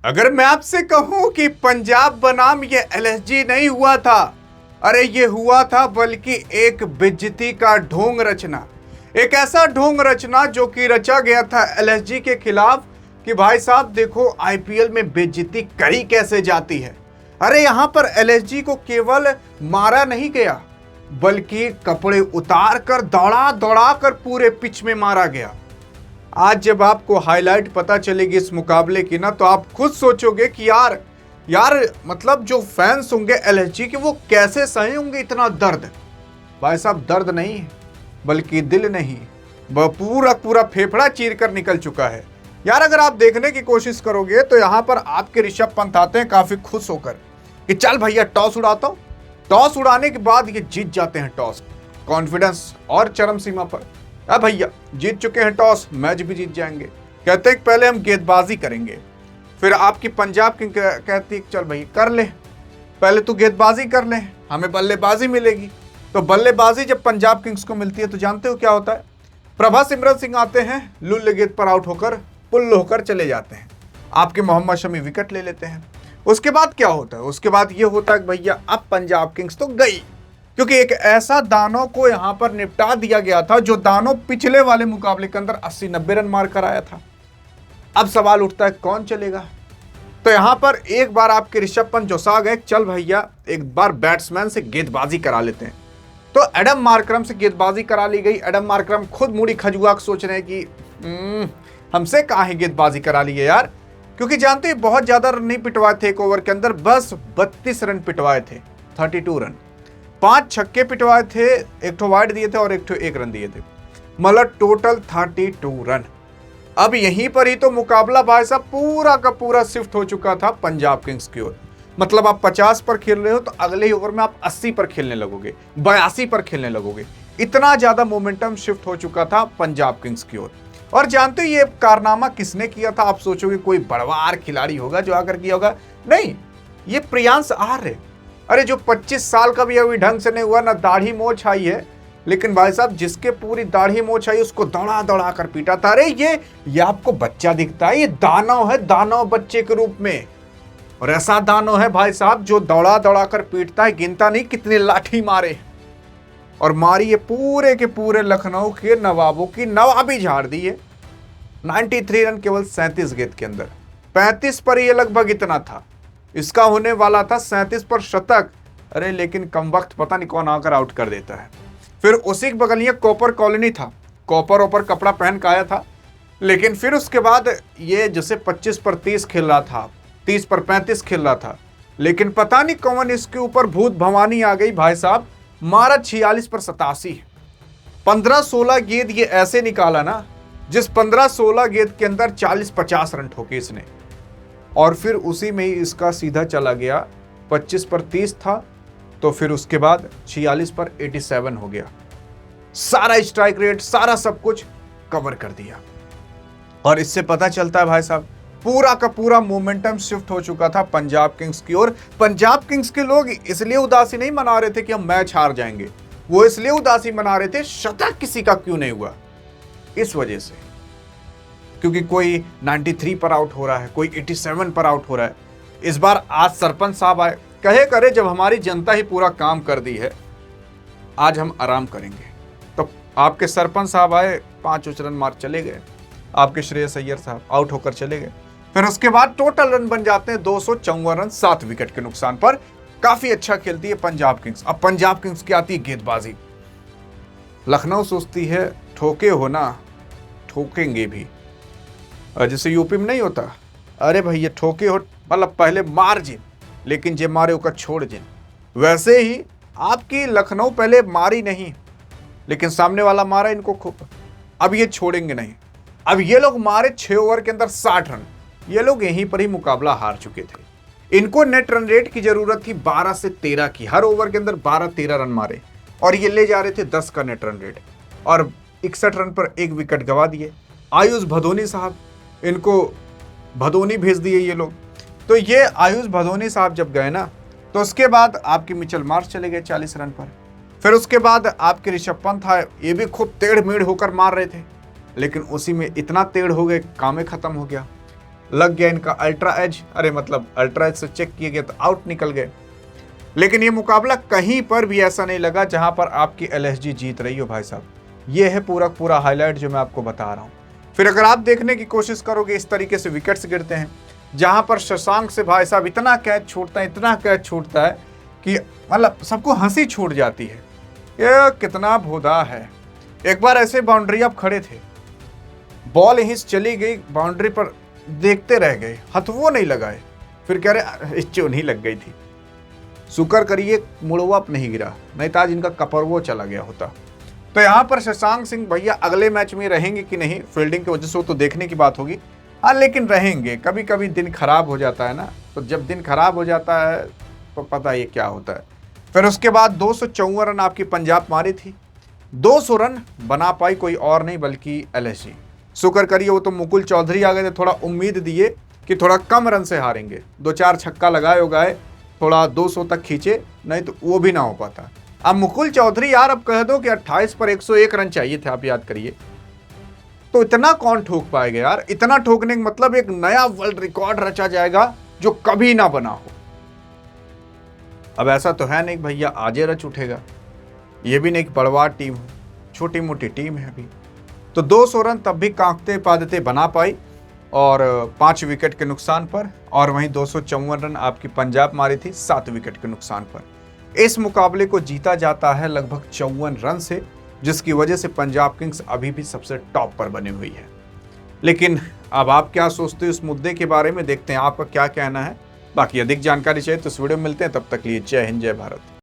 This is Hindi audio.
अगर मैं आपसे कहूं कि पंजाब बनाम ये एलएसजी नहीं हुआ था, अरे ये हुआ था बल्कि एक बेइज्जती का ढोंग रचना। एक ऐसा ढोंग रचना जो कि रचा गया था एलएसजी के खिलाफ कि भाई साहब देखो आईपीएल में बेइज्जती करी कैसे जाती है। अरे यहां पर एलएसजी को केवल मारा नहीं गया बल्कि कपड़े उतार कर दौड़ा दौड़ा कर पूरे पिच में मारा गया। आज जब आपको हाईलाइट पता चलेगी इस मुकाबले की ना, तो आप खुद सोचोगे कि यार मतलब जो फैंस होंगे एलएसजी के वो कैसे सहे होंगे इतना दर्द। भाई साहब दर्द नहीं बल्कि दिल नहीं, वह पूरा पूरा फेफड़ा चीर कर निकल चुका है। यार अगर आप देखने की कोशिश करोगे तो यहाँ पर आपके ऋषभ पंत आते हैं काफी खुश होकर कि चल भैया टॉस उड़ाता हूं। टॉस उड़ाने के बाद ये जीत जाते हैं टॉस, कॉन्फिडेंस और चरम सीमा पर। अब भैया जीत चुके हैं टॉस, मैच भी जीत जाएंगे। कहते हैं पहले हम गेंदबाजी करेंगे। फिर आपकी पंजाब किंग कहती है चल भाई कर ले, पहले तू गेंदबाजी कर ले, हमें बल्लेबाजी मिलेगी। तो बल्लेबाजी जब पंजाब किंग्स को मिलती है तो जानते हो क्या होता है, प्रभासिमरन सिंह आते हैं, लुल्ले गेंद पर आउट होकर पुल होकर चले जाते हैं। आपके मोहम्मद शमी विकेट ले लेते हैं। उसके बाद क्या होता है, उसके बाद ये होता है कि भैया अब पंजाब किंग्स तो गई, क्योंकि एक ऐसा दानव को यहां पर निपटा दिया गया था जो दानव पिछले वाले मुकाबले के अंदर 80-90 रन मार कर आया था। अब सवाल उठता है कौन चलेगा। तो यहां पर एक बार आपके ऋषभ पंत जोसा गए, चल भैया एक बार बैट्समैन से गेंदबाजी करा लेते हैं। तो एडम मार्करम से गेंदबाजी करा ली गई। एडम मार्करम खुद मुड़ी खजुआ सोच रहे हैं कि हमसे काहे गेंदबाजी करा ली है यार, क्योंकि जानते हैं बहुत ज्यादा रन नहीं पिटवाए थे एक ओवर के अंदर, बस 32 रन पिटवाए थे, 32 रन, 5 छक्के पिटवाए थे, एक ठो वाइड दिए थे और एक रन दिए थे, मतलब टोटल 32 रन। अब यहीं पर ही तो मुकाबला भाई साहब पूरा का पूरा शिफ्ट हो चुका था पंजाब किंग्स की ओर। मतलब आप 50 पर खेल रहे हो तो अगले ही ओवर में आप 80 पर खेलने लगोगे, 82 पर खेलने लगोगे। इतना ज्यादा मोमेंटम शिफ्ट हो चुका था पंजाब किंग्स की ओर। और जानते हो ये कारनामा किसने किया था? आप सोचोगे कोई बड़वार खिलाड़ी होगा जो आकर किया होगा, नहीं, ये प्रियांश आर्य। अरे जो 25 साल का भी अभी ढंग से नहीं हुआ, ना दाढ़ी मोछ आई है, लेकिन भाई साहब जिसके पूरी दाढ़ी मोछ आई उसको दौड़ा दौड़ा कर पीटा था। अरे ये आपको बच्चा दिखता है, ये दानव है, दानव बच्चे के रूप में। और ऐसा दानव है भाई साहब जो दौड़ा दौड़ा कर पीटता है, गिनता नहीं कितनी लाठी मारे, और मारी ये पूरे के पूरे लखनऊ के नवाबों की नवाबी झाड़ दी है। 93 रन केवल 37 गेंद के अंदर, 35 पर ये लगभग इतना था, इसका होने वाला था 37 पर शतक। अरे लेकिन कम वक्त पता नहीं कौन आकर आउट कर देता है। फिर उसी के बगल ये कॉपर कॉलोनी था, कॉपर ओपर कपड़ा पहन के आया था, लेकिन फिर उसके बाद ये जैसे 25 पर 30 खेल रहा था, 30 पर 35 खेल रहा था, लेकिन पता नहीं कौन इसके ऊपर भूत भवानी आ गई भाई साहब, मारा 46 पर 87। 15-16 गेंद ये ऐसे निकाला ना, जिस 15-16 गेंद के अंदर 40-50 रन ठोके इसने। और फिर उसी में ही इसका सीधा चला गया, 25 पर 30 था तो फिर उसके बाद 46 पर 87 हो गया। सारा स्ट्राइक रेट, सारा सब कुछ कवर कर दिया। और इससे पता चलता है भाई साहब पूरा का पूरा मोमेंटम शिफ्ट हो चुका था पंजाब किंग्स की ओर। पंजाब किंग्स के लोग इसलिए उदासी नहीं मना रहे थे कि हम मैच हार जाएंगे, वो इसलिए उदासी मना रहे थे शतक किसी का क्यों नहीं हुआ, इस वजह से, क्योंकि कोई 93 पर आउट हो रहा है, कोई 87 पर आउट हो रहा है। इस बार आज सरपंच साहब आए, कहे करे जब हमारी जनता ही पूरा काम कर दी है आज हम आराम करेंगे। तो आपके सरपंच साहब आए, 5 रन मार चले गए, आपके श्रेयस अय्यर साहब आउट होकर चले गए। फिर उसके बाद टोटल रन बन जाते हैं 254 रन 7 विकेट के नुकसान पर। काफी अच्छा खेलती है पंजाब किंग्स। अब पंजाब किंग्स की आती है गेंदबाजी। लखनऊ सोचती है ठोके हो ना, ठोकेंगे भी, जैसे यूपी में नहीं होता, अरे भैया ठोके हो मतलब पहले मार जिन, लेकिन जे मारे उका छोड़ जिन। वैसे ही आपकी लखनऊ पहले मारी नहीं, लेकिन सामने वाला मारा इनको खूब, अब ये छोड़ेंगे नहीं। अब ये लोग मारे 6 ओवर के अंदर 60 रन, ये लोग यहीं पर ही मुकाबला हार चुके थे। इनको नेट रन रेट की जरूरत थी 12 से 13 की, हर ओवर के अंदर 12-13 रन मारे, और ये ले जा रहे थे 10 का नेट रन रेट, और 61 रन पर 1 विकेट गवा दिए। आयुष भदोनी साहब, इनको भदोनी भेज दिए ये लोग। तो ये आयुष भदोनी साहब जब गए ना, तो उसके बाद आपके मिचेल मार्श चले गए 40 रन पर। फिर उसके बाद आपके ऋषभ पंत आए, ये भी खूब टेढ़ मेढ़ होकर मार रहे थे, लेकिन उसी में इतना टेढ़ हो गए काम खत्म हो गया। लग गया इनका अल्ट्रा एज, अरे मतलब अल्ट्रा एज से चेक किए गए तो आउट निकल गए। लेकिन ये मुकाबला कहीं पर भी ऐसा नहीं लगा जहां पर आपकी एलएसजी जीत रही हो भाई साहब। ये है पूरा पूरा हाईलाइट जो मैं आपको बता रहा हूं। फिर अगर आप देखने की कोशिश करोगे, इस तरीके से विकेट्स गिरते हैं जहां पर शशांक से भाई साहब इतना कैच छूटता है, इतना कैच छूटता है कि मतलब सबको हंसी छूट जाती है। ये कितना भोदा है। एक बार ऐसे बाउंड्री आप खड़े थे, बॉल यहीं से चली गई बाउंड्री पर, देखते रह गए, हथवो नहीं लगाए, फिर कह रहे इच्चो नहीं लग गई थी। शुक्र करिए मुड़वा नहीं गिरा, नहीं तो आज इनका कपरवो चला गया होता। तो यहाँ पर शशांक सिंह भैया अगले मैच में रहेंगे कि नहीं, फील्डिंग की वजह से वो तो देखने की बात होगी। हाँ लेकिन रहेंगे, कभी कभी दिन खराब हो जाता है ना, तो जब दिन खराब हो जाता है तो पता ये क्या होता है। फिर उसके बाद 254 रन आपकी पंजाब मारी थी, 200 रन बना पाई कोई और नहीं बल्कि एलएसजी। शुक्र करिए वो तो मुकुल चौधरी आ गए थे, थोड़ा उम्मीद दिए कि थोड़ा कम रन से हारेंगे, 2-4 छक्का लगाए उगाए, थोड़ा 200 तक खींचे, नहीं तो वो भी ना हो पाता। अब मुकुल चौधरी यार अब कह दो कि 28 पर 101 रन चाहिए थे, आप याद करिए, तो इतना कौन ठोक पाएगा यार। इतना ठोकने का मतलब एक नया वर्ल्ड रिकॉर्ड रचा जाएगा जो कभी ना बना हो। अब ऐसा तो है नहीं भैया आज रच उठेगा, ये भी नहीं कि बड़वार टीम हो, छोटी मोटी टीम है अभी। तो 200 रन तब भी कांकते पादते बना पाई और 5 विकेट के नुकसान पर, और वहीं 254 रन आपकी पंजाब मारी थी 7 विकेट के नुकसान पर। इस मुकाबले को जीता जाता है लगभग 54 रन से, जिसकी वजह से पंजाब किंग्स अभी भी सबसे टॉप पर बनी हुई है। लेकिन अब आप क्या सोचते हो इस मुद्दे के बारे में, देखते हैं आपका क्या कहना है। बाकी अधिक जानकारी चाहिए तो इस वीडियो में मिलते हैं, तब तक लिए जय हिंद जय भारत।